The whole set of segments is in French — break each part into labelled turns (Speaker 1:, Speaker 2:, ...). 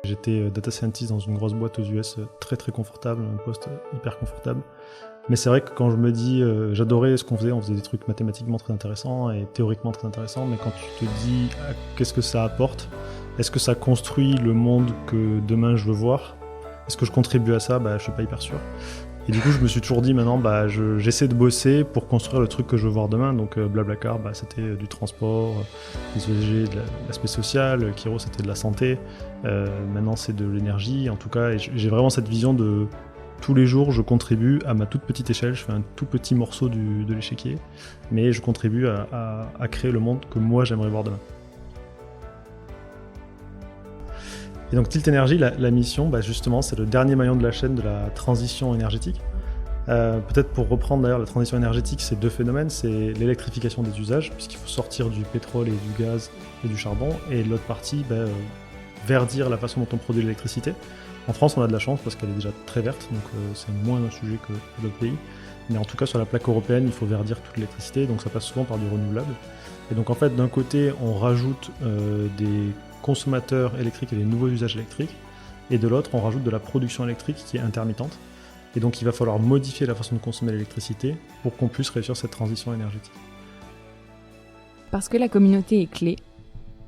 Speaker 1: J'étais data scientist dans une grosse boîte aux US, très très confortable, un poste hyper confortable. Mais c'est vrai que quand je me dis, j'adorais ce qu'on faisait, on faisait des trucs mathématiquement très intéressants et théoriquement très intéressants, mais quand tu te dis qu'est-ce que ça apporte, est-ce que ça construit le monde que demain je veux voir, est-ce que je contribue à ça, je suis pas hyper sûr. Et du coup, je me suis toujours dit maintenant, j'essaie de bosser pour construire le truc que je veux voir demain. Donc Blablacar, c'était du transport, des ESG, de l'aspect social, Kiro, c'était de la santé, maintenant c'est de l'énergie, en tout cas, et j'ai vraiment cette vision de tous les jours, je contribue à ma toute petite échelle, je fais un tout petit morceau de l'échiquier, mais je contribue à créer le monde que moi j'aimerais voir demain. Et donc Tilt Energy, la mission, justement, c'est le dernier maillon de la chaîne de la transition énergétique. Peut-être pour reprendre d'ailleurs la transition énergétique, c'est deux phénomènes, c'est l'électrification des usages, puisqu'il faut sortir du pétrole et du gaz et du charbon, et l'autre partie, verdir la façon dont on produit l'électricité. En France, on a de la chance parce qu'elle est déjà très verte, donc c'est moins un sujet que d'autres pays. Mais en tout cas, sur la plaque européenne, il faut verdir toute l'électricité, donc ça passe souvent par du renouvelable. Et donc en fait, d'un côté, on rajoute des consommateurs électriques et des nouveaux usages électriques, et de l'autre, on rajoute de la production électrique qui est intermittente. Et donc il va falloir modifier la façon de consommer l'électricité pour qu'on puisse réussir cette transition énergétique.
Speaker 2: Parce que la communauté est clé,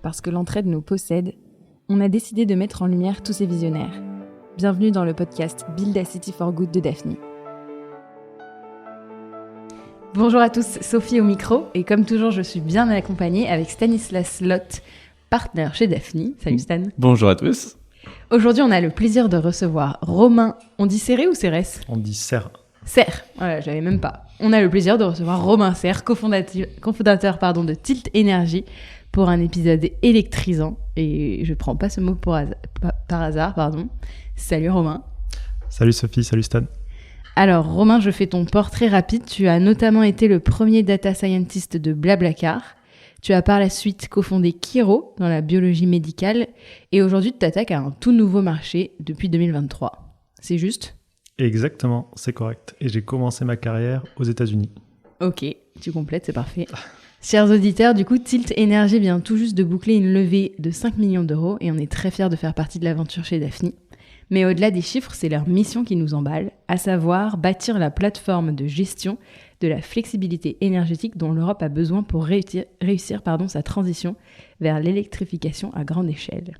Speaker 2: parce que l'entraide nous possède, on a décidé de mettre en lumière tous ces visionnaires. Bienvenue dans le podcast Build a City for Good de Daphne. Bonjour à tous, Sophie au micro, et comme toujours, je suis bien accompagnée avec Stanislas Lott, partenaire chez Daphne. Salut Stan.
Speaker 3: Bonjour à tous.
Speaker 2: Aujourd'hui, on a le plaisir de recevoir Romain. On dit Serré ou Cérès ?
Speaker 1: On dit Serre.
Speaker 2: Serre, voilà, j'avais même pas. On a le plaisir de recevoir Romain Serre, cofondateur de Tilt Energy, pour un épisode électrisant. Et je prends pas ce mot par hasard. Salut Romain.
Speaker 1: Salut Sophie, salut Stan.
Speaker 2: Alors Romain, je fais ton portrait rapide. Tu as notamment été le premier data scientist de Blablacar. Tu as par la suite cofondé Kiro dans la biologie médicale. Et aujourd'hui, tu t'attaques à un tout nouveau marché depuis 2023. C'est juste ?
Speaker 1: Exactement, c'est correct. Et j'ai commencé ma carrière aux États-Unis.
Speaker 2: Ok, tu complètes, c'est parfait. Chers auditeurs, du coup, Tilt Energy vient tout juste de boucler une levée de 5 millions d'euros et on est très fiers de faire partie de l'aventure chez Daphne. Mais au-delà des chiffres, c'est leur mission qui nous emballe, à savoir bâtir la plateforme de gestion de la flexibilité énergétique dont l'Europe a besoin pour réussir sa transition vers l'électrification à grande échelle.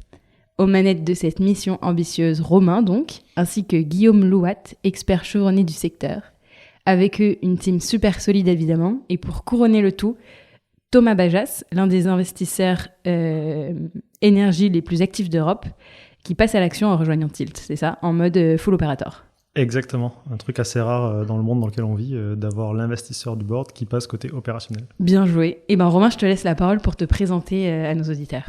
Speaker 2: Aux manettes de cette mission ambitieuse, Romain donc, ainsi que Guillaume Louat, expert chevronné du secteur. Avec eux, une team super solide évidemment, et pour couronner le tout, Thomas Bajas, l'un des investisseurs énergie les plus actifs d'Europe, qui passe à l'action en rejoignant Tilt, c'est ça, en mode full operator.
Speaker 1: Exactement, un truc assez rare dans le monde dans lequel on vit, d'avoir l'investisseur du board qui passe côté opérationnel.
Speaker 2: Bien joué. Et Romain, je te laisse la parole pour te présenter à nos auditeurs.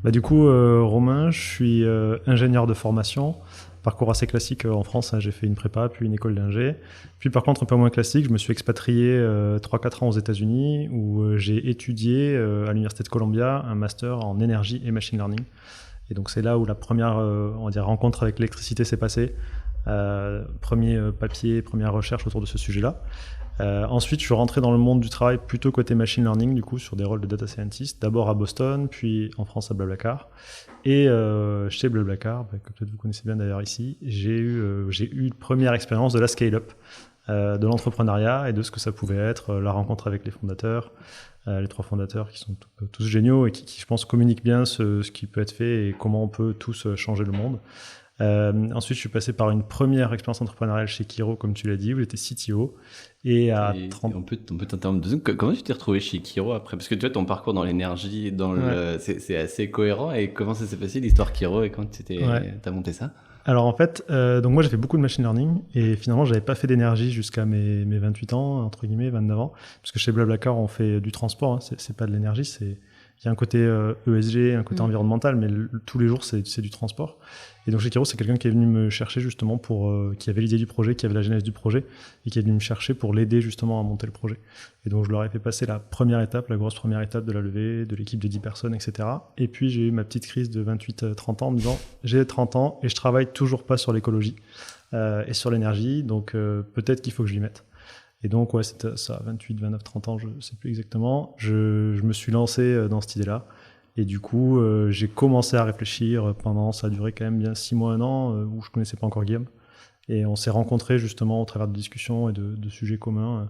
Speaker 1: Du coup, Romain, je suis ingénieur de formation, parcours assez classique en France, j'ai fait une prépa, puis une école d'ingé. Puis par contre, un peu moins classique, je me suis expatrié 3-4 ans aux États-Unis où j'ai étudié à l'Université de Columbia un master en énergie et machine learning. Et donc c'est là où la première rencontre avec l'électricité s'est passée. Premier papier, première recherche autour de ce sujet-là. Ensuite, je suis rentré dans le monde du travail plutôt côté machine learning, du coup, sur des rôles de data scientist, d'abord à Boston, puis en France à Blablacar. Et chez Blablacar, que peut-être vous connaissez bien d'ailleurs ici, j'ai eu une première expérience de la scale-up, de l'entrepreneuriat et de ce que ça pouvait être, la rencontre avec les fondateurs, les 3 fondateurs qui sont tous géniaux et qui, je pense, communiquent bien ce qui peut être fait et comment on peut tous changer le monde. Ensuite, je suis passé par une première expérience entrepreneuriale chez Kiro, comme tu l'as dit, où j'étais CTO.
Speaker 3: On peut t'interrompre 2 secondes. Comment tu t'es retrouvé chez Kiro après ? Parce que tu vois, ton parcours dans l'énergie, c'est assez cohérent. Et comment ça s'est passé l'histoire Kiro et quand t'as monté ça ?
Speaker 1: Alors en fait, donc moi j'ai fait beaucoup de machine learning et finalement j'avais pas fait d'énergie jusqu'à mes 28 ans, entre guillemets, 29 ans. Parce que chez Blablacar, on fait du transport, c'est pas de l'énergie, il y a un côté ESG, un côté environnemental, mais tous les jours, c'est du transport. Et donc chez Kiro, c'est quelqu'un qui est venu me chercher justement qui avait l'idée du projet, qui avait la genèse du projet, et qui est venu me chercher pour l'aider justement à monter le projet. Et donc je leur ai fait passer la grosse première étape de la levée, de l'équipe de 10 personnes, etc. Et puis j'ai eu ma petite crise de 28-30 ans en me disant, j'ai 30 ans et je travaille toujours pas sur l'écologie et sur l'énergie, donc peut-être qu'il faut que je m'y mette. Et donc, c'était ça, 28, 29, 30 ans, je sais plus exactement. Je me suis lancé dans cette idée-là. Et du coup, j'ai commencé à réfléchir ça a duré quand même bien 6 mois, 1 an, où je connaissais pas encore Guillaume. Et on s'est rencontrés justement au travers de discussions et de sujets communs.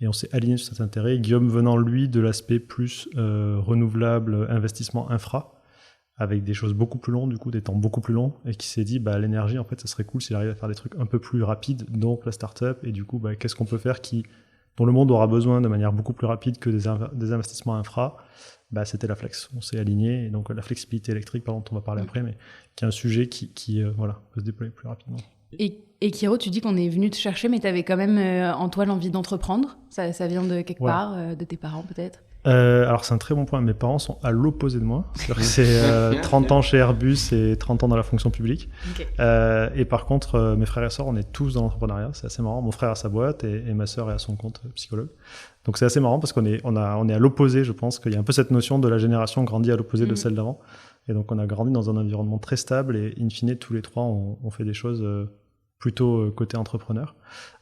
Speaker 1: Et on s'est alignés sur cet intérêt. Guillaume venant, lui, de l'aspect plus renouvelable, investissement infra, avec des choses beaucoup plus longues, du coup, des temps beaucoup plus longs, et qui s'est dit, l'énergie, en fait, ça serait cool s'il arrive à faire des trucs un peu plus rapides, donc la startup, et du coup, qu'est-ce qu'on peut faire dont le monde aura besoin de manière beaucoup plus rapide que des investissements infra. C'était la flex. On s'est aligné, et donc la flexibilité électrique, par contre, on va parler après, mais qui est un sujet qui peut se déployer plus rapidement.
Speaker 2: Et Kiro, tu dis qu'on est venu te chercher, mais tu avais quand même en toi l'envie d'entreprendre. Ça vient de quelque part, de tes parents peut-être?
Speaker 1: Alors c'est un très bon point. Mes parents sont à l'opposé de moi. C'est 30 ans chez Airbus et 30 ans dans la fonction publique. Okay. Et par contre, mes frères et sœurs, on est tous dans l'entrepreneuriat. C'est assez marrant. Mon frère a sa boîte et ma sœur est à son compte psychologue. Donc c'est assez marrant parce qu'on est à l'opposé. Je pense qu'il y a un peu cette notion de la génération grandie à l'opposé de celle d'avant. Et donc on a grandi dans un environnement très stable et in fine, tous les trois, on fait des choses plutôt côté entrepreneur.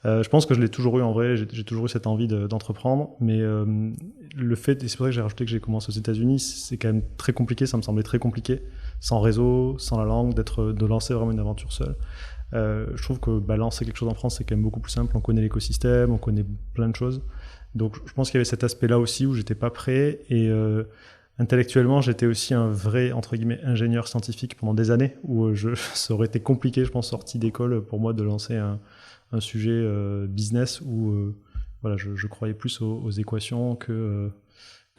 Speaker 1: Je pense que je l'ai toujours eu en vrai, j'ai toujours eu cette envie d'entreprendre, mais le fait, et c'est pour ça que j'ai rajouté que j'ai commencé aux États-Unis, c'est quand même très compliqué, ça me semblait très compliqué, sans réseau, sans la langue, de lancer vraiment une aventure seule. Je trouve que lancer quelque chose en France, c'est quand même beaucoup plus simple, on connaît l'écosystème, on connaît plein de choses. Donc je pense qu'il y avait cet aspect-là aussi où j'étais pas prêt, et intellectuellement, j'étais aussi un vrai, entre guillemets, ingénieur scientifique pendant des années, où ça aurait été compliqué, je pense, sorti d'école, pour moi, de lancer un sujet business où je croyais plus aux équations que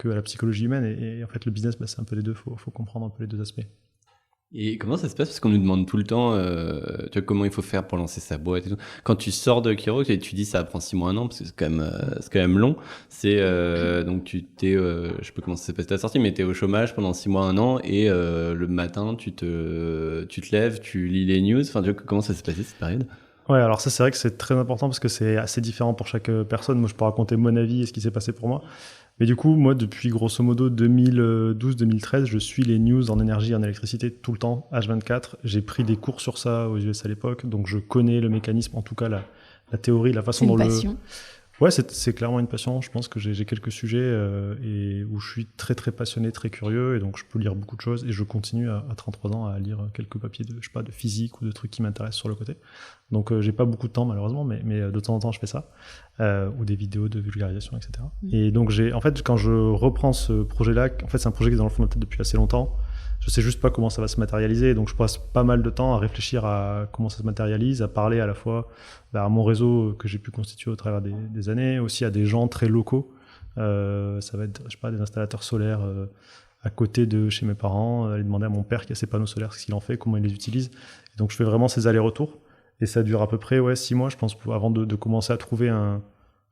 Speaker 1: à la psychologie humaine. Et en fait, le business, c'est un peu les deux, faut comprendre un peu les deux aspects.
Speaker 3: Et comment ça se passe? Parce qu'on nous demande tout le temps tu vois, comment il faut faire pour lancer sa boîte et tout. Quand tu sors de Kiro, tu dis ça prend 6 mois, 1 an, parce que c'est quand même long. C'est donc tu t'es je sais pas comment ça s'est passé ta sortie, mais t'es au chômage pendant 6 mois, 1 an, et le matin tu te lèves, tu lis les news. Enfin, tu vois, comment ça s'est passé cette période?
Speaker 1: Ouais, alors ça, c'est vrai que c'est très important parce que c'est assez différent pour chaque personne. Moi, je peux raconter mon avis et ce qui s'est passé pour moi. Mais du coup, moi, depuis grosso modo 2012-2013, je suis les news en énergie et en électricité tout le temps, H24. J'ai pris des cours sur ça aux US à l'époque, donc je connais le mécanisme, en tout cas la théorie, la façon dont
Speaker 2: passion.
Speaker 1: Ouais, c'est clairement une passion. Je pense que j'ai quelques sujets et où je suis très très passionné, très curieux, et donc je peux lire beaucoup de choses, et je continue à 33 ans à lire quelques papiers de physique ou de trucs qui m'intéressent sur le côté. Donc j'ai pas beaucoup de temps malheureusement, mais de temps en temps je fais ça, ou des vidéos de vulgarisation, etc. Et donc en fait, quand je reprends ce projet-là, en fait c'est un projet qui est dans le fond de ma tête depuis assez longtemps. Je sais juste pas comment ça va se matérialiser, donc je passe pas mal de temps à réfléchir à comment ça se matérialise, à parler à la fois à mon réseau que j'ai pu constituer au travers des années, aussi à des gens très locaux. Ça va être, je sais pas, des installateurs solaires à côté de chez mes parents, aller demander à mon père qui a ses panneaux solaires ce qu'il en fait, comment il les utilise. Et donc je fais vraiment ces allers-retours, et ça dure à peu près 6 mois, je pense, avant de commencer à trouver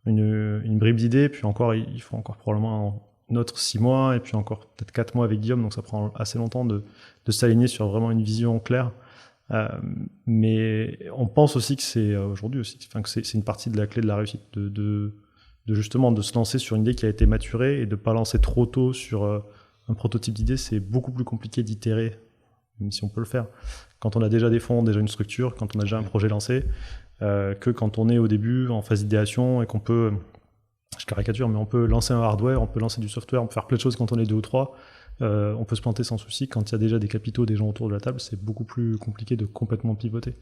Speaker 1: une bribe d'idées. Puis encore, il faut encore probablement notre 6 mois, et puis encore peut-être 4 mois avec Guillaume, donc ça prend assez longtemps de s'aligner sur vraiment une vision claire. Mais on pense aussi que c'est aujourd'hui aussi, que c'est une partie de la clé de la réussite, de justement de se lancer sur une idée qui a été maturée, et de pas lancer trop tôt sur un prototype d'idée. C'est beaucoup plus compliqué d'itérer, même si on peut le faire, quand on a déjà des fonds, déjà une structure, quand on a déjà un projet lancé, que quand on est au début en phase d'idéation et qu'on peut, je caricature, mais on peut lancer un hardware, on peut lancer du software, on peut faire plein de choses quand on est 2 ou 3. On peut se planter sans souci. Quand il y a déjà des capitaux, des gens autour de la table, c'est beaucoup plus compliqué de complètement pivoter.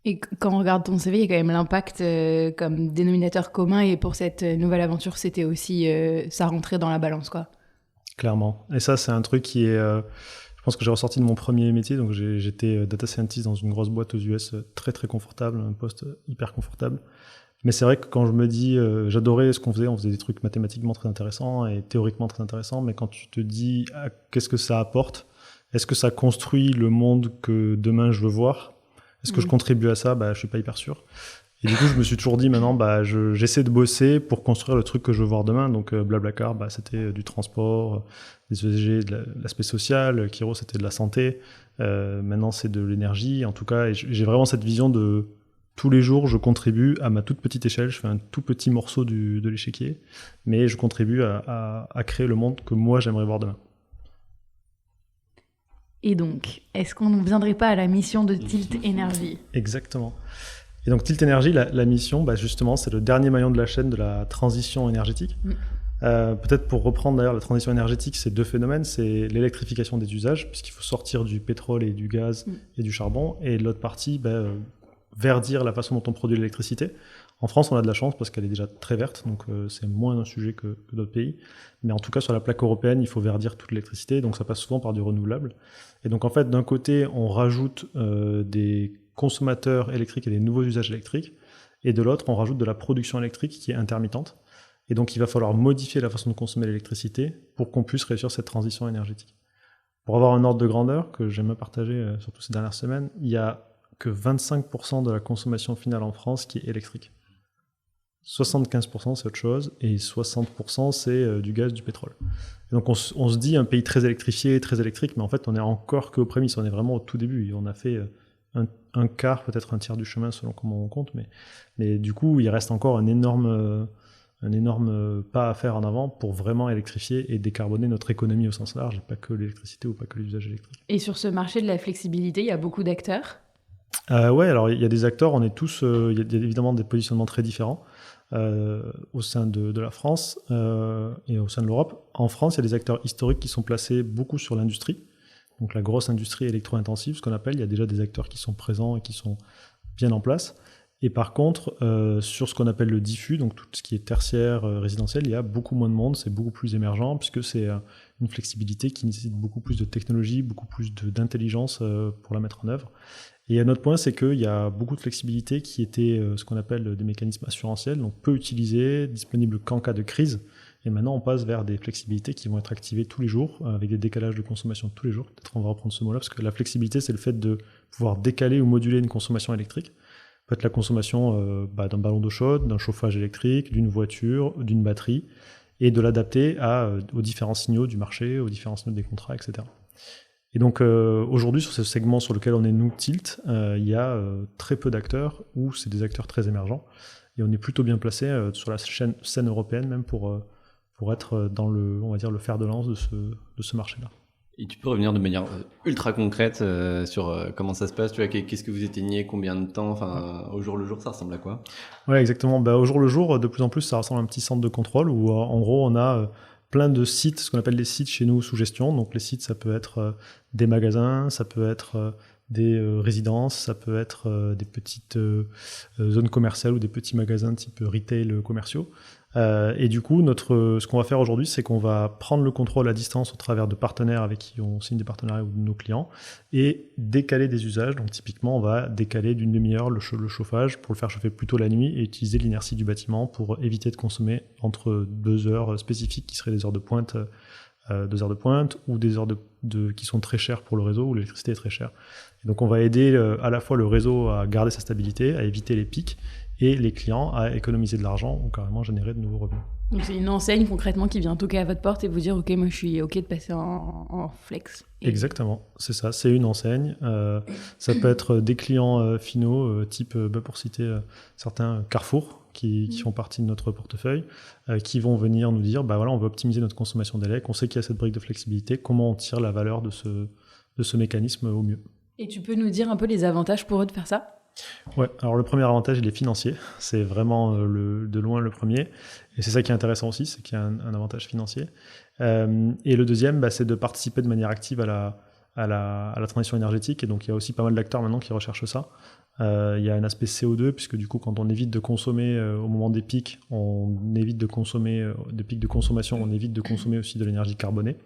Speaker 2: Et quand on regarde ton CV, il y a quand même l'impact comme dénominateur commun, et pour cette nouvelle aventure, c'était aussi ça rentrait dans la balance, quoi.
Speaker 1: Clairement. Et ça, c'est un truc qui est... je pense que j'ai ressorti de mon premier métier, donc j'étais data scientist dans une grosse boîte aux US, très très confortable, un poste hyper confortable. Mais c'est vrai que quand je me dis, j'adorais ce qu'on faisait, on faisait des trucs mathématiquement très intéressants et théoriquement très intéressants, mais quand tu te dis qu'est-ce que ça apporte, est-ce que ça construit le monde que demain je veux voir, est-ce que je contribue à ça, je suis pas hyper sûr. Et du coup, je me suis toujours dit, maintenant, j'essaie de bosser pour construire le truc que je veux voir demain. Donc Blablacar, c'était du transport, des ESG, de l'aspect social. Kiro, c'était de la santé. Maintenant, c'est de l'énergie. En tout cas, et j'ai vraiment cette vision de tous les jours, je contribue à ma toute petite échelle. Je fais un tout petit morceau de l'échiquier, mais je contribue à créer le monde que moi, j'aimerais voir demain.
Speaker 2: Et donc, est-ce qu'on ne viendrait pas à la mission de Tilt Energy ?
Speaker 1: Exactement. Et donc Tilt Energy, la mission, justement, c'est le dernier maillon de la chaîne de la transition énergétique. Peut-être pour reprendre d'ailleurs la transition énergétique, c'est 2 phénomènes, c'est l'électrification des usages, puisqu'il faut sortir du pétrole et du gaz et du charbon, et de l'autre partie, verdir la façon dont on produit l'électricité. En France, on a de la chance parce qu'elle est déjà très verte, donc c'est moins un sujet que d'autres pays. Mais en tout cas, sur la plaque européenne, il faut verdir toute l'électricité, donc ça passe souvent par du renouvelable. Et donc en fait, d'un côté, on rajoute des consommateurs électriques et des nouveaux usages électriques, et de l'autre, on rajoute de la production électrique qui est intermittente. Et donc, il va falloir modifier la façon de consommer l'électricité pour qu'on puisse réussir cette transition énergétique. Pour avoir un ordre de grandeur que j'aime partager, surtout ces dernières semaines, il n'y a que 25% de la consommation finale en France qui est électrique. 75% c'est autre chose, et 60% c'est du gaz, du pétrole. Et donc on se dit un pays très électrifié, très électrique, mais en fait on est encore qu'aux prémices, on est vraiment au tout début. On a fait un quart, peut-être un tiers du chemin selon comment on compte, mais du coup il reste encore un énorme pas à faire en avant pour vraiment électrifier et décarboner notre économie au sens large, et pas que l'électricité ou pas que l'usage électrique.
Speaker 2: Et sur ce marché de la flexibilité, il y a beaucoup d'acteurs ?
Speaker 1: Ouais, alors il y a des acteurs, on est tous, il y a évidemment des positionnements très différents au sein de la France et au sein de l'Europe. En France, il y a des acteurs historiques qui sont placés beaucoup sur l'industrie, donc la grosse industrie électro-intensive, ce qu'on appelle. Il y a déjà des acteurs qui sont présents et qui sont bien en place. Et par contre, sur ce qu'on appelle le diffus, donc tout ce qui est tertiaire, résidentiel, il y a beaucoup moins de monde, c'est beaucoup plus émergent, puisque c'est une flexibilité qui nécessite beaucoup plus de technologie, beaucoup plus d'intelligence pour la mettre en œuvre. Et un autre point, c'est qu'il y a beaucoup de flexibilité qui était ce qu'on appelle des mécanismes assurantiels, donc peu utilisés, disponibles qu'en cas de crise. Et maintenant, on passe vers des flexibilités qui vont être activées tous les jours, avec des décalages de consommation tous les jours. Peut-être on va reprendre ce mot-là, parce que la flexibilité, c'est le fait de pouvoir décaler ou moduler une consommation électrique. Peut-être la consommation d'un ballon d'eau chaude, d'un chauffage électrique, d'une voiture, d'une batterie, et de l'adapter aux différents signaux du marché, aux différents signaux des contrats, etc. Et donc aujourd'hui, sur ce segment sur lequel on est nous, Tilt, il y a très peu d'acteurs, ou c'est des acteurs très émergents, et on est plutôt bien placé sur la scène européenne même pour être dans on va dire, le fer de lance de ce marché-là.
Speaker 3: Et tu peux revenir de manière ultra concrète sur comment ça se passe, tu vois, qu'est-ce que vous éteignez, combien de temps, enfin au jour le jour, ça ressemble à quoi?
Speaker 1: Ouais, exactement. Au jour le jour, de plus en plus, ça ressemble à un petit centre de contrôle où en gros on a plein de sites, ce qu'on appelle les sites chez nous sous gestion. Donc les sites, ça peut être des magasins, ça peut être des résidences, ça peut être des petites zones commerciales ou des petits magasins type retail commerciaux. Et du coup, ce qu'on va faire aujourd'hui, c'est qu'on va prendre le contrôle à distance au travers de partenaires avec qui on signe des partenariats ou de nos clients et décaler des usages. Donc typiquement, on va décaler d'une demi-heure le chauffage pour le faire chauffer plutôt la nuit et utiliser l'inertie du bâtiment pour éviter de consommer entre 2 heures spécifiques qui seraient des heures de pointe, 2 heures de pointe ou des heures qui sont très chères pour le réseau où l'électricité est très chère. Et donc on va aider à la fois le réseau à garder sa stabilité, à éviter les pics, et les clients à économiser de l'argent ou carrément générer de nouveaux revenus.
Speaker 2: Donc c'est une enseigne concrètement qui vient toquer à votre porte et vous dire « Ok, moi je suis OK de passer en flex ».
Speaker 1: Exactement, c'est ça, c'est une enseigne. Ça peut être des clients finaux, type, pour citer certains, Carrefour, qui font partie de notre portefeuille, qui vont venir nous dire voilà, on veut optimiser notre consommation d'élec, on sait qu'il y a cette brique de flexibilité, comment on tire la valeur de ce mécanisme au mieux.
Speaker 2: Et tu peux nous dire un peu les avantages pour eux de faire ça ?
Speaker 1: Ouais, alors le premier avantage, il est financier. C'est vraiment de loin le premier. Et c'est ça qui est intéressant aussi, c'est qu'il y a un avantage financier. Et le deuxième, c'est de participer de manière active à la transition énergétique. Et donc, il y a aussi pas mal d'acteurs maintenant qui recherchent ça. Il y a un aspect CO2, puisque du coup, quand on évite de consommer au moment des pics, on évite de consommer des pics de consommation, on évite de consommer aussi de l'énergie carbonée.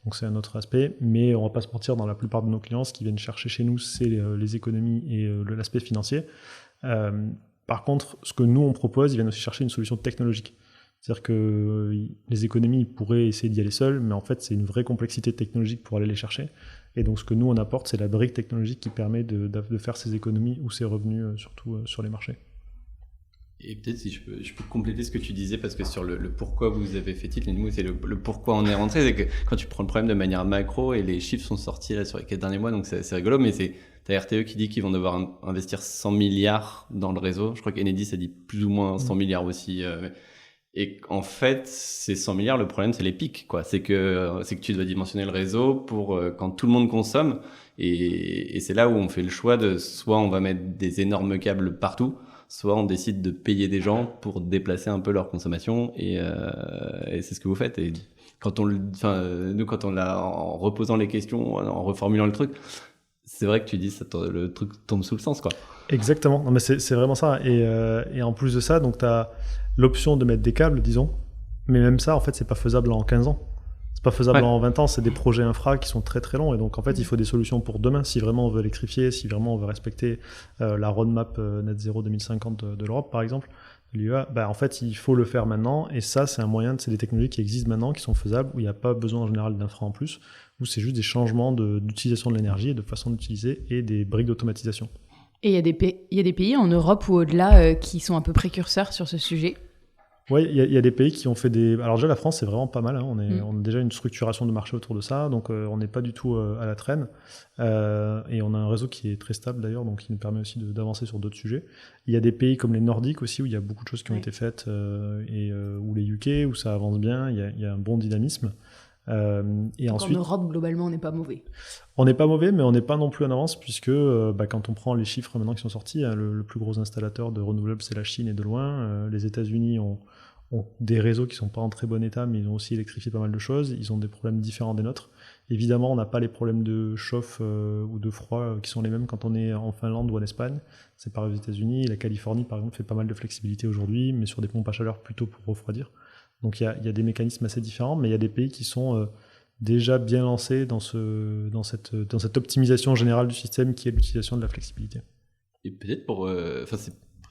Speaker 1: Donc c'est un autre aspect, mais on ne va pas se mentir, dans la plupart de nos clients, ce qu'ils viennent chercher chez nous, c'est les économies et l'aspect financier. Par contre, ce que nous, on propose, ils viennent aussi chercher une solution technologique. C'est-à-dire que les économies, ils pourraient essayer d'y aller seuls, mais en fait, c'est une vraie complexité technologique pour aller les chercher. Et donc, ce que nous, on apporte, c'est la brique technologique qui permet de faire ces économies ou ces revenus, surtout sur les marchés.
Speaker 3: Et peut-être si je peux compléter ce que tu disais, parce que sur le pourquoi vous avez fait Tilt, nous, c'est le pourquoi on est rentré. C'est que quand tu prends le problème de manière macro, et les chiffres sont sortis là sur les 4 derniers mois, donc c'est rigolo, mais t'as RTE qui dit qu'ils vont devoir investir 100 milliards dans le réseau. Je crois qu'Enedis a dit plus ou moins 100 milliards aussi. Et en fait, ces 100 milliards, le problème, c'est les pics, quoi. C'est que tu dois dimensionner le réseau pour quand tout le monde consomme. Et c'est là où on fait le choix de soit on va mettre des énormes câbles partout, soit on décide de payer des gens pour déplacer un peu leur consommation, et c'est ce que vous faites. Et quand nous, quand on l'a, en reposant les questions, en reformulant le truc, c'est vrai que tu dis le truc tombe sous le sens, quoi.
Speaker 1: Exactement, non, mais c'est vraiment ça. Et en plus de ça, donc tu as l'option de mettre des câbles, disons, mais même ça, en fait, c'est pas faisable en 15 ans. C'est pas faisable en 20 ans, c'est des projets infra qui sont très très longs, et donc en fait, il faut des solutions pour demain. Si vraiment on veut électrifier, si vraiment on veut respecter la roadmap net zéro 2050 de l'Europe, par exemple, l'UE, en fait, il faut le faire maintenant, et ça, c'est un moyen, c'est des technologies qui existent maintenant, qui sont faisables, où il n'y a pas besoin en général d'infra en plus, où c'est juste des changements d'utilisation de l'énergie et de façon d'utiliser, et des briques d'automatisation.
Speaker 2: Et il y a des pays en Europe ou au-delà qui sont un peu précurseurs sur ce sujet.
Speaker 1: Oui, il y a des pays qui ont fait des... Alors déjà, la France, c'est vraiment pas mal. Hein. On a déjà une structuration de marché autour de ça, donc on n'est pas du tout à la traîne. Et on a un réseau qui est très stable d'ailleurs, donc qui nous permet aussi d'avancer sur d'autres sujets. Il y a des pays comme les Nordiques aussi, où il y a beaucoup de choses qui ont été faites, ou les UK, où ça avance bien, il y a un bon dynamisme. Et
Speaker 2: donc
Speaker 1: ensuite,
Speaker 2: en Europe, globalement, on n'est pas mauvais.
Speaker 1: On n'est pas mauvais, mais on n'est pas non plus en avance, puisque quand on prend les chiffres maintenant qui sont sortis, hein, le plus gros installateur de renouvelables, c'est la Chine, et de loin. Les États-Unis ont des réseaux qui ne sont pas en très bon état, mais ils ont aussi électrifié pas mal de choses. Ils ont des problèmes différents des nôtres. Évidemment, on n'a pas les problèmes de chauffe ou de froid qui sont les mêmes quand on est en Finlande ou en Espagne. C'est pareil aux États-Unis. La Californie, par exemple, fait pas mal de flexibilité aujourd'hui, mais sur des pompes à chaleur plutôt pour refroidir. Donc il y a des mécanismes assez différents, mais il y a des pays qui sont déjà bien lancés dans cette optimisation générale du système qui est l'utilisation de la flexibilité.
Speaker 3: Et peut-être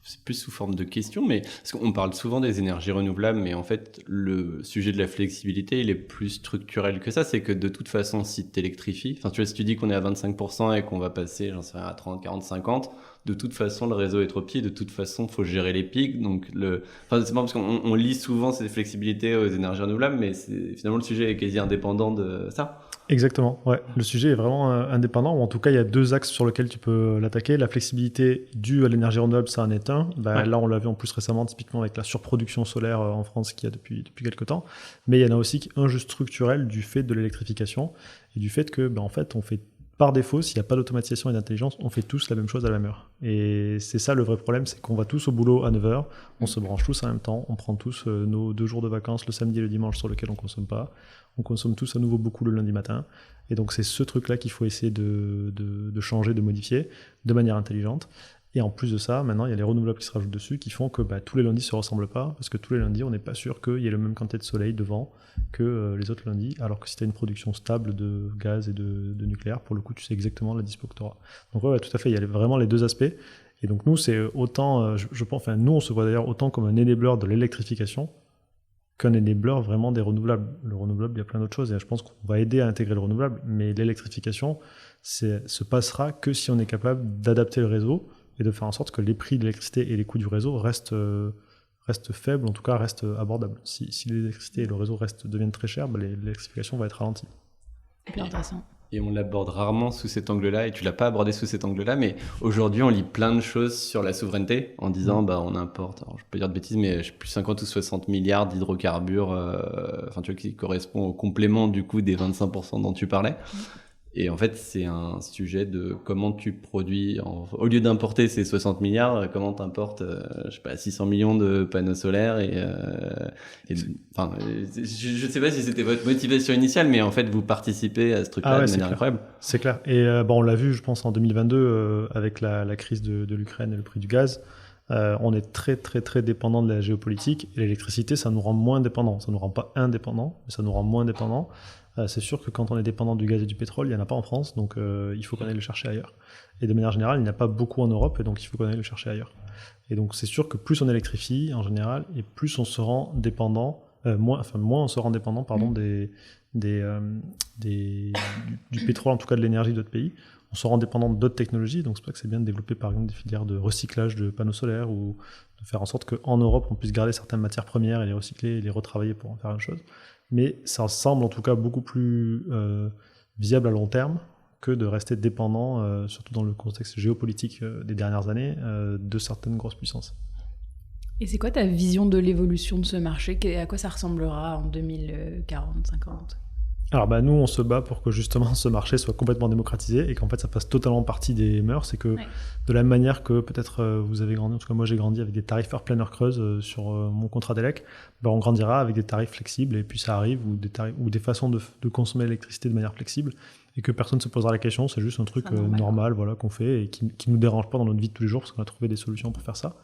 Speaker 3: c'est plus sous forme de question, mais parce qu'on parle souvent des énergies renouvelables, mais en fait, le sujet de la flexibilité, il est plus structurel que ça. C'est que de toute façon, si tu électrifies, tu vois, si tu dis qu'on est à 25% et qu'on va passer, j'en sais rien, à 30, 40, 50, de toute façon, le réseau est trop petit, de toute façon, il faut gérer les pics. Donc, c'est marrant parce qu'on lie souvent ces flexibilités aux énergies renouvelables, mais finalement, le sujet est quasi indépendant de ça.
Speaker 1: Exactement, ouais. Le sujet est vraiment indépendant, ou en tout cas, il y a deux axes sur lesquels tu peux l'attaquer. La flexibilité due à l'énergie renouvelable, ça en est un. Là, on l'a vu en plus récemment, typiquement avec la surproduction solaire en France qu'il y a depuis quelques temps. Mais il y en a aussi un jeu structurel du fait de l'électrification et du fait que, en fait, on fait par défaut, s'il n'y a pas d'automatisation et d'intelligence, on fait tous la même chose à la même heure. Et c'est ça le vrai problème, c'est qu'on va tous au boulot à 9h, on se branche tous en même temps, on prend tous nos 2 jours de vacances, le samedi et le dimanche, sur lequel on ne consomme pas. On consomme tous à nouveau beaucoup le lundi matin. Et donc c'est ce truc-là qu'il faut essayer de changer, de modifier de manière intelligente. Et en plus de ça, maintenant, il y a les renouvelables qui se rajoutent dessus, qui font que tous les lundis ne se ressemblent pas, parce que tous les lundis, on n'est pas sûr qu'il y ait le même quantité de soleil, de vent, que les autres lundis, alors que si tu as une production stable de gaz et de nucléaire, pour le coup, tu sais exactement la dispo que tu auras. Donc ouais, tout à fait, il y a vraiment les deux aspects. Et donc nous, c'est autant, je pense, nous, on se voit d'ailleurs autant comme un enabler de l'électrification qu'un enabler vraiment des renouvelables. Le renouvelable, il y a plein d'autres choses, et je pense qu'on va aider à intégrer le renouvelable, mais l'électrification, se passera que si on est capable d'adapter le réseau et de faire en sorte que les prix de l'électricité et les coûts du réseau restent faibles, en tout cas restent abordables. Si l'électricité et le réseau deviennent très chers, l'électrification va être ralentie.
Speaker 2: Hyper intéressant.
Speaker 3: Et on l'aborde rarement sous cet angle-là, et tu l'as pas abordé sous cet angle-là, mais aujourd'hui on lit plein de choses sur la souveraineté en disant on importe, alors je peux dire de bêtises, mais je sais plus 50 ou 60 milliards d'hydrocarbures, tu vois, qui correspond au complément du coup des 25% dont tu parlais. Et en fait, c'est un sujet de comment tu produis, au lieu d'importer ces 60 milliards, comment tu importes, 600 millions de panneaux solaires je sais pas si c'était votre motivation initiale, mais en fait, vous participez à ce truc-là de manière incroyable.
Speaker 1: C'est clair. Et on l'a vu, je pense, en 2022, avec la crise de l'Ukraine et le prix du gaz. On est très, très, très dépendant de la géopolitique. Et l'électricité, ça nous rend moins dépendants. Ça nous rend pas indépendants, mais ça nous rend moins dépendants. C'est sûr que quand on est dépendant du gaz et du pétrole, il n'y en a pas en France, donc il faut qu'on aille le chercher ailleurs. Et de manière générale, il n'y en a pas beaucoup en Europe, et donc il faut qu'on aille le chercher ailleurs. Et donc c'est sûr que plus on électrifie en général, et plus on se rend dépendant, moins on se rend dépendant du pétrole, en tout cas de l'énergie d'autres pays. On se rend dépendant d'autres technologies, donc c'est pour ça que c'est bien de développer par exemple des filières de recyclage de panneaux solaires, ou de faire en sorte qu'en Europe on puisse garder certaines matières premières et les recycler et les retravailler pour en faire une chose. Mais ça semble en tout cas beaucoup plus viable à long terme que de rester dépendant, surtout dans le contexte géopolitique des dernières années, de certaines grosses puissances.
Speaker 2: Et c'est quoi ta vision de l'évolution de ce marché ? À quoi ça ressemblera en 2040, 50 ?
Speaker 1: Alors nous, on se bat pour que justement ce marché soit complètement démocratisé et qu'en fait ça fasse totalement partie des mœurs. C'est que de la même manière que peut-être vous avez grandi, en tout cas moi j'ai grandi avec des tarifs heure pleine heure creuse sur mon contrat d'élec, on grandira avec des tarifs flexibles et puis ça arrive, ou des façons de consommer l'électricité de manière flexible et que personne ne se posera la question. C'est juste un truc normal voilà, qu'on fait et qui nous dérange pas dans notre vie de tous les jours parce qu'on a trouvé des solutions pour faire ça.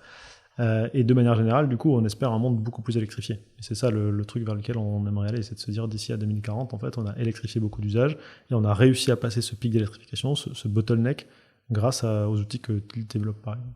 Speaker 1: Et de manière générale, du coup, on espère un monde beaucoup plus électrifié. Et c'est ça le truc vers lequel on aimerait aller, c'est de se dire d'ici à 2040, en fait, on a électrifié beaucoup d'usages et on a réussi à passer ce pic d'électrification, ce bottleneck, grâce aux outils que Tilt développe par exemple.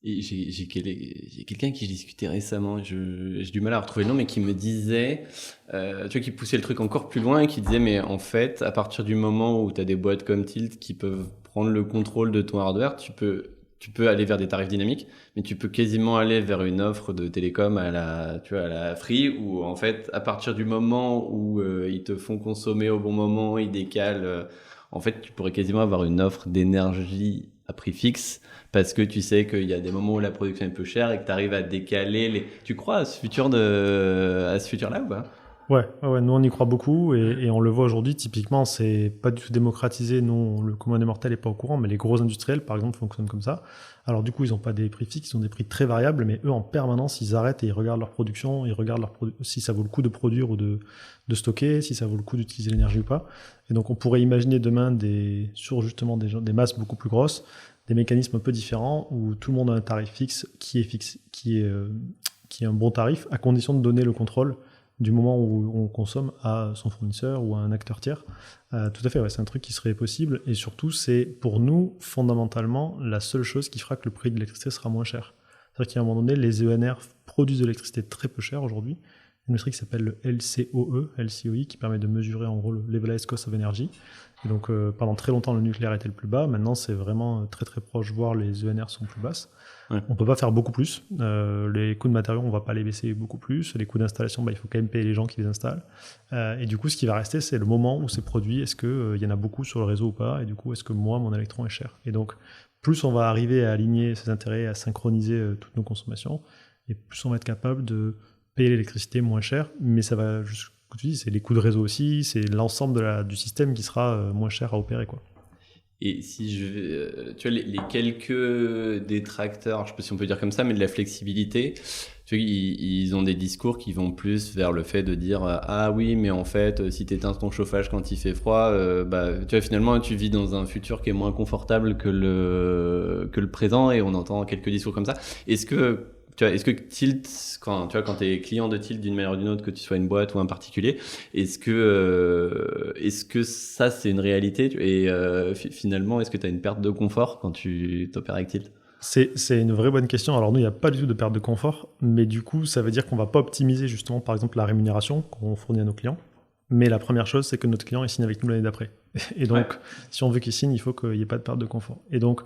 Speaker 3: Et j'ai quelqu'un qui je discutais récemment, j'ai du mal à retrouver le nom, mais qui me disait, tu vois, qui poussait le truc encore plus loin et qui disait, mais en fait, à partir du moment où tu as des boîtes comme Tilt qui peuvent prendre le contrôle de ton hardware, tu peux aller vers des tarifs dynamiques, mais tu peux quasiment aller vers une offre de télécom à la Free, où en fait, à partir du moment où ils te font consommer au bon moment, ils décalent, en fait, tu pourrais quasiment avoir une offre d'énergie à prix fixe, parce que tu sais qu'il y a des moments où la production est peu chère et que tu arrives à décaler les... Tu crois à ce futur-là ou pas ?
Speaker 1: Ouais, nous on y croit beaucoup et on le voit aujourd'hui. Typiquement, c'est pas du tout démocratisé. Nous, le commun des mortels n'est pas au courant, mais les gros industriels, par exemple, fonctionnent comme ça. Alors du coup, ils n'ont pas des prix fixes, ils ont des prix très variables, mais eux, en permanence, ils arrêtent et ils regardent leur production, ils regardent si ça vaut le coup de produire ou de stocker, si ça vaut le coup d'utiliser l'énergie ou pas. Et donc, on pourrait imaginer demain sur justement des masses beaucoup plus grosses, des mécanismes un peu différents où tout le monde a un tarif fixe qui est un bon tarif, à condition de donner le contrôle du moment où on consomme à son fournisseur ou à un acteur tiers. Tout à fait, c'est un truc qui serait possible. Et surtout, c'est pour nous, fondamentalement, la seule chose qui fera que le prix de l'électricité sera moins cher. C'est-à-dire qu'à un moment donné, les ENR produisent de l'électricité très peu chère aujourd'hui. Une métrique qui s'appelle le LCOE, qui permet de mesurer en gros le Levelized Cost of Energy. Et donc pendant très longtemps, le nucléaire était le plus bas. Maintenant, c'est vraiment très très proche, voire les ENR sont plus basses. Ouais. On ne peut pas faire beaucoup plus. Les coûts de matériaux, on ne va pas les baisser beaucoup plus. Les coûts d'installation, il faut quand même payer les gens qui les installent. Et du coup, ce qui va rester, c'est le moment où c'est produit. Est-ce qu'il y en a beaucoup sur le réseau ou pas ? Et du coup, est-ce que moi, mon électron est cher ? Et donc, plus on va arriver à aligner ses intérêts, à synchroniser toutes nos consommations, et plus on va être capable de payer l'électricité moins cher. Mais ça va, juste, comme tu dis, c'est les coûts de réseau aussi, c'est l'ensemble du système qui sera moins cher à opérer, quoi.
Speaker 3: Et si tu vois, les quelques détracteurs, je sais pas si on peut dire comme ça, mais de la flexibilité, tu vois, ils ont des discours qui vont plus vers le fait de dire ah oui, mais en fait, si t'éteins ton chauffage quand il fait froid, tu vois, finalement, tu vis dans un futur qui est moins confortable que le présent, et on entend quelques discours comme ça. Est-ce que Tilt, quand t'es client de Tilt d'une manière ou d'une autre, que tu sois une boîte ou un particulier, est-ce que ça c'est une réalité et finalement est-ce que tu as une perte de confort quand tu t'opères avec Tilt ?
Speaker 1: C'est une vraie bonne question. Alors nous, il n'y a pas du tout de perte de confort, mais du coup, ça veut dire qu'on ne va pas optimiser justement, par exemple, la rémunération qu'on fournit à nos clients. Mais la première chose, c'est que notre client il signe avec nous l'année d'après. Et donc, si on veut qu'il signe, il faut qu'il n'y ait pas de perte de confort. Et donc,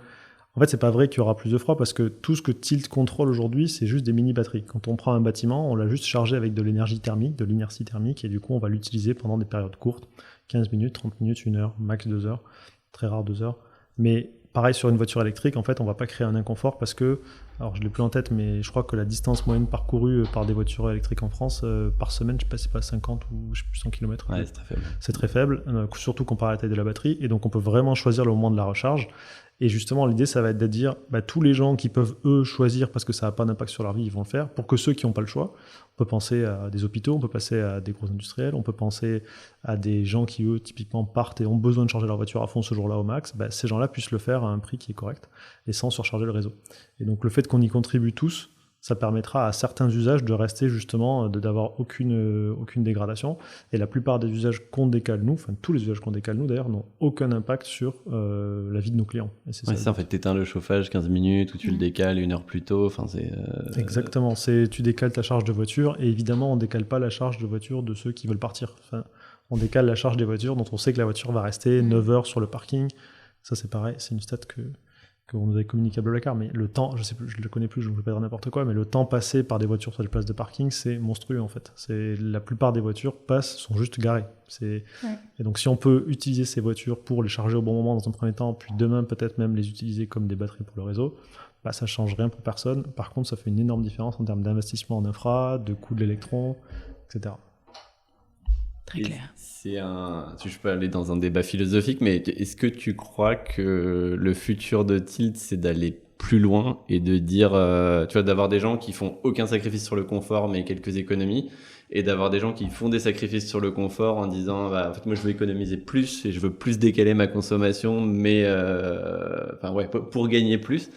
Speaker 1: en fait, c'est pas vrai qu'il y aura plus de froid parce que tout ce que Tilt contrôle aujourd'hui, c'est juste des mini-batteries. Quand on prend un bâtiment, on l'a juste chargé avec de l'énergie thermique, de l'inertie thermique, et du coup, on va l'utiliser pendant des périodes courtes, 15 minutes, 30 minutes, 1 heure, max 2 heures, très rare 2 heures. Mais pareil sur une voiture électrique, en fait, on va pas créer un inconfort parce que, alors je l'ai plus en tête, mais je crois que la distance moyenne parcourue par des voitures électriques en France, par semaine, je sais pas si c'est pas 50 ou je sais plus 100 km.
Speaker 3: Ouais, c'est très faible.
Speaker 1: C'est très faible, surtout comparé à la taille de la batterie, et donc on peut vraiment choisir le moment de la recharge. Et justement, l'idée, ça va être de dire, tous les gens qui peuvent, eux, choisir parce que ça n'a pas d'impact sur leur vie, ils vont le faire. Pour que ceux qui n'ont pas le choix, on peut penser à des hôpitaux, on peut penser à des gros industriels, on peut penser à des gens qui, eux, typiquement, partent et ont besoin de charger leur voiture à fond ce jour-là au max. Ces gens-là puissent le faire à un prix qui est correct et sans surcharger le réseau. Et donc, le fait qu'on y contribue tous, ça permettra à certains usages de rester justement, d'avoir aucune dégradation. Et la plupart des usages qu'on décale nous, enfin tous les usages qu'on décale nous d'ailleurs, n'ont aucun impact sur la vie de nos clients. Et c'est
Speaker 3: ça, en fait, t'éteins le chauffage 15 minutes ou tu le décales 1 heure plus tôt. Enfin, c'est,
Speaker 1: Exactement, tu décales ta charge de voiture et évidemment on décale pas la charge de voiture de ceux qui veulent partir. Enfin, on décale la charge des voitures dont on sait que la voiture va rester 9 heures sur le parking. Ça c'est pareil, c'est une stat qu'on nous avait communiqué à Blablacar, mais le temps, je sais plus, je le connais plus, je ne veux pas dire n'importe quoi, mais le temps passé par des voitures sur des places de parking, c'est monstrueux en fait. La plupart des voitures sont juste garées. Et donc si on peut utiliser ces voitures pour les charger au bon moment dans un premier temps, puis demain peut-être même les utiliser comme des batteries pour le réseau, ça change rien pour personne. Par contre, ça fait une énorme différence en termes d'investissement en infra, de coût de l'électron, etc.
Speaker 2: Très clair.
Speaker 3: Si je peux aller dans un débat philosophique, mais est-ce que tu crois que le futur de Tilt, c'est d'aller plus loin et de dire, tu vois, d'avoir des gens qui font aucun sacrifice sur le confort, mais quelques économies, et d'avoir des gens qui font des sacrifices sur le confort en disant, en fait, moi, je veux économiser plus et je veux plus décaler ma consommation, mais, pour gagner plus.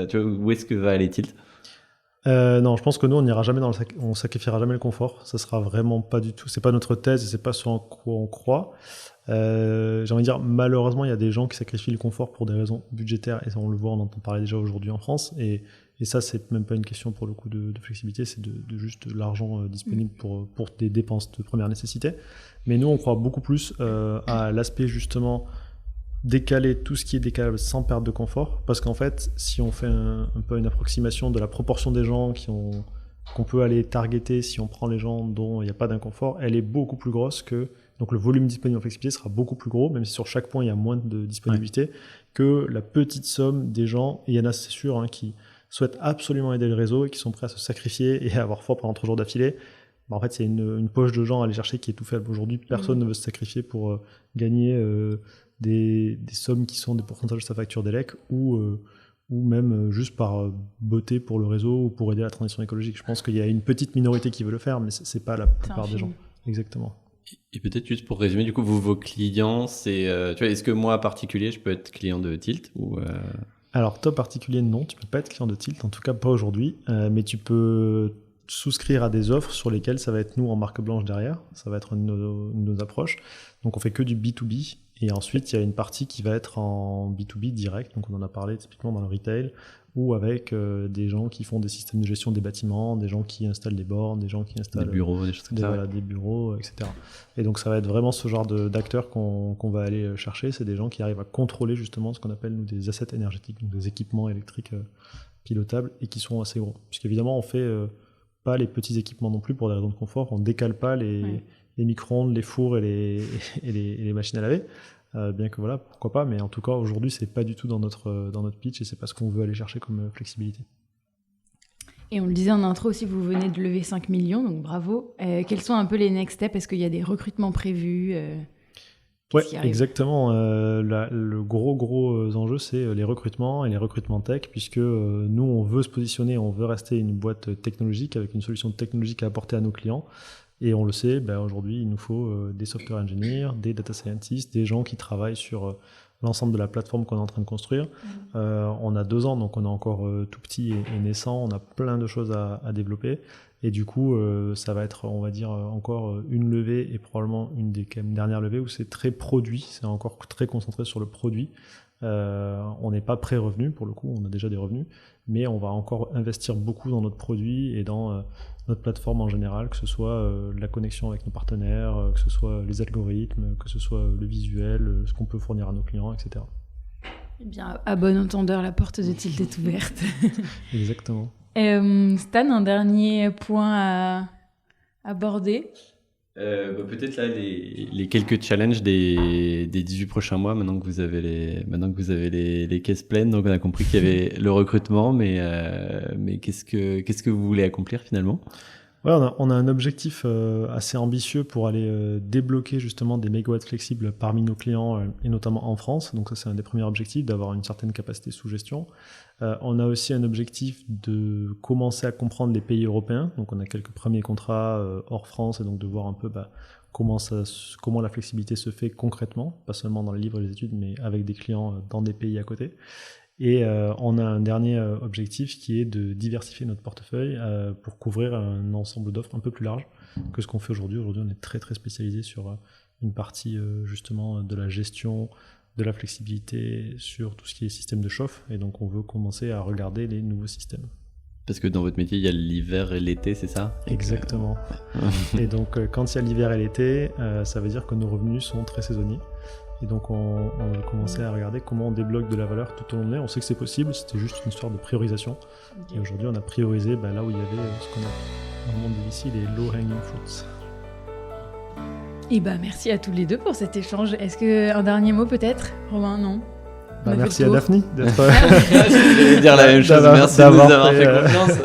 Speaker 3: Tu vois, où est-ce que va aller Tilt?
Speaker 1: Non, je pense que nous, on n'ira jamais on sacrifiera jamais le confort. Ça sera vraiment pas du tout. C'est pas notre thèse et c'est pas ce en quoi on croit. J'ai envie de dire, malheureusement, il y a des gens qui sacrifient le confort pour des raisons budgétaires et ça, on le voit, on entend parler déjà aujourd'hui en France. Et ça, c'est même pas une question pour le coup de flexibilité, c'est de juste de l'argent disponible pour des dépenses de première nécessité. Mais nous, on croit beaucoup plus à l'aspect justement décaler tout ce qui est décalable sans perte de confort, parce qu'en fait, si on fait un peu une approximation de la proportion des gens qu'on peut aller targeter, si on prend les gens dont il n'y a pas d'inconfort, elle est beaucoup plus grosse que... Donc le volume disponible en flexibilité sera beaucoup plus gros, même si sur chaque point il y a moins de disponibilité, que la petite somme des gens, et il y en a c'est sûr, qui souhaitent absolument aider le réseau et qui sont prêts à se sacrifier et à avoir froid pendant 3 jours d'affilée. En fait, c'est une poche de gens à aller chercher qui est tout faible. Aujourd'hui, personne ne veut se sacrifier pour gagner... des sommes qui sont des pourcentages de sa facture d'élec ou même juste par beauté pour le réseau ou pour aider à la transition écologique. Je pense qu'il y a une petite minorité qui veut le faire, mais c'est pas la plupart des gens. Exactement.
Speaker 3: Et peut-être juste pour résumer, du coup, vos clients, c'est, tu vois, est-ce que moi, en particulier, je peux être client de Tilt ou
Speaker 1: Alors, toi, particulier, non, tu peux pas être client de Tilt, en tout cas pas aujourd'hui, mais tu peux souscrire à des offres sur lesquelles ça va être nous en marque blanche derrière, ça va être une de nos approches. Donc on fait que du B2B, et ensuite il y a une partie qui va être en B2B direct, donc on en a parlé typiquement dans le retail, ou avec des gens qui font des systèmes de gestion des bâtiments, des gens qui installent des bornes, des gens qui installent
Speaker 3: des bureaux, des choses comme ça.
Speaker 1: Voilà, des bureaux, etc. Et donc ça va être vraiment ce genre d'acteurs qu'on va aller chercher, c'est des gens qui arrivent à contrôler justement ce qu'on appelle nous des assets énergétiques, donc des équipements électriques pilotables, et qui sont assez gros. Puisqu'évidemment on fait... pas les petits équipements non plus pour des raisons de confort, on décale pas les micro-ondes, les fours et les machines à laver, bien que voilà, pourquoi pas, mais en tout cas aujourd'hui c'est pas du tout dans notre pitch et c'est pas ce qu'on veut aller chercher comme flexibilité.
Speaker 2: Et on le disait en intro aussi, vous venez de lever 5 millions, donc bravo. Quels sont un peu les next steps? Est-ce qu'il y a des recrutements prévus?
Speaker 1: Ouais, exactement. Le gros enjeu, c'est les recrutements et les recrutements tech, puisque nous, on veut se positionner, on veut rester une boîte technologique avec une solution technologique à apporter à nos clients. Et on le sait, aujourd'hui, il nous faut des software engineers, des data scientists, des gens qui travaillent sur l'ensemble de la plateforme qu'on est en train de construire. On a 2 ans, donc on est encore tout petit et naissant. On a plein de choses à développer. Et du coup, ça va être, on va dire, encore une levée et probablement une des quand même dernières levées où c'est très produit, c'est encore très concentré sur le produit. On n'est pas pré-revenu, pour le coup, on a déjà des revenus, mais on va encore investir beaucoup dans notre produit et dans notre plateforme en général, que ce soit la connexion avec nos partenaires, que ce soit les algorithmes, que ce soit le visuel, ce qu'on peut fournir à nos clients, etc.
Speaker 2: Eh bien, à bon entendeur, la porte de Tilt est ouverte.
Speaker 1: Exactement.
Speaker 2: Stan, un dernier point à aborder?
Speaker 3: Peut-être là les quelques challenges des 18 prochains mois, maintenant que vous avez les caisses pleines. Donc on a compris qu'il y avait le recrutement, mais qu'est-ce que vous voulez accomplir finalement?
Speaker 1: Ouais, on a un objectif assez ambitieux pour aller débloquer justement des mégawatts flexibles parmi nos clients et notamment en France. Donc ça, c'est un des premiers objectifs, d'avoir une certaine capacité sous gestion. On a aussi un objectif de commencer à comprendre les pays européens. Donc on a quelques premiers contrats hors France et donc de voir un peu comment la flexibilité se fait concrètement, pas seulement dans les livres et les études, mais avec des clients dans des pays à côté. Et on a un dernier objectif qui est de diversifier notre portefeuille pour couvrir un ensemble d'offres un peu plus large que ce qu'on fait aujourd'hui. Aujourd'hui, on est très très spécialisé sur une partie justement de la gestion, de la flexibilité, sur tout ce qui est système de chauffe. Et donc, on veut commencer à regarder les nouveaux systèmes.
Speaker 3: Parce que dans votre métier, il y a l'hiver et l'été, c'est ça?
Speaker 1: Exactement. Et donc, quand il y a l'hiver et l'été, ça veut dire que nos revenus sont très saisonniers. Et donc, on va commencer à regarder comment on débloque de la valeur tout au long de l'année. On sait que c'est possible, c'était juste une histoire de priorisation. Okay. Et aujourd'hui, on a priorisé là où il y avait ce qu'on a dans le monde ici, les low-hanging fruits.
Speaker 2: Et merci à tous les deux pour cet échange. Est-ce qu'un dernier mot peut-être? Romain, non? On a fait
Speaker 1: merci
Speaker 2: le
Speaker 1: à
Speaker 2: tour.
Speaker 1: Daphne d'être.
Speaker 3: Je voulais dire la même chose.
Speaker 1: D'avoir-
Speaker 3: Merci de nous
Speaker 1: d'avoir
Speaker 3: avoir
Speaker 1: fait,
Speaker 3: fait confiance.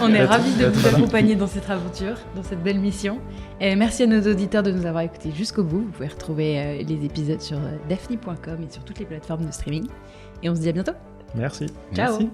Speaker 2: On est
Speaker 1: D'être-
Speaker 2: ravis de
Speaker 1: d'être
Speaker 2: vous
Speaker 1: là.
Speaker 2: accompagner dans cette aventure, dans cette belle mission. Et merci à nos auditeurs de nous avoir écoutés jusqu'au bout. Vous pouvez retrouver les épisodes sur daphne.com et sur toutes les plateformes de streaming. Et on se dit à bientôt.
Speaker 1: Merci.
Speaker 2: Ciao.
Speaker 3: Merci.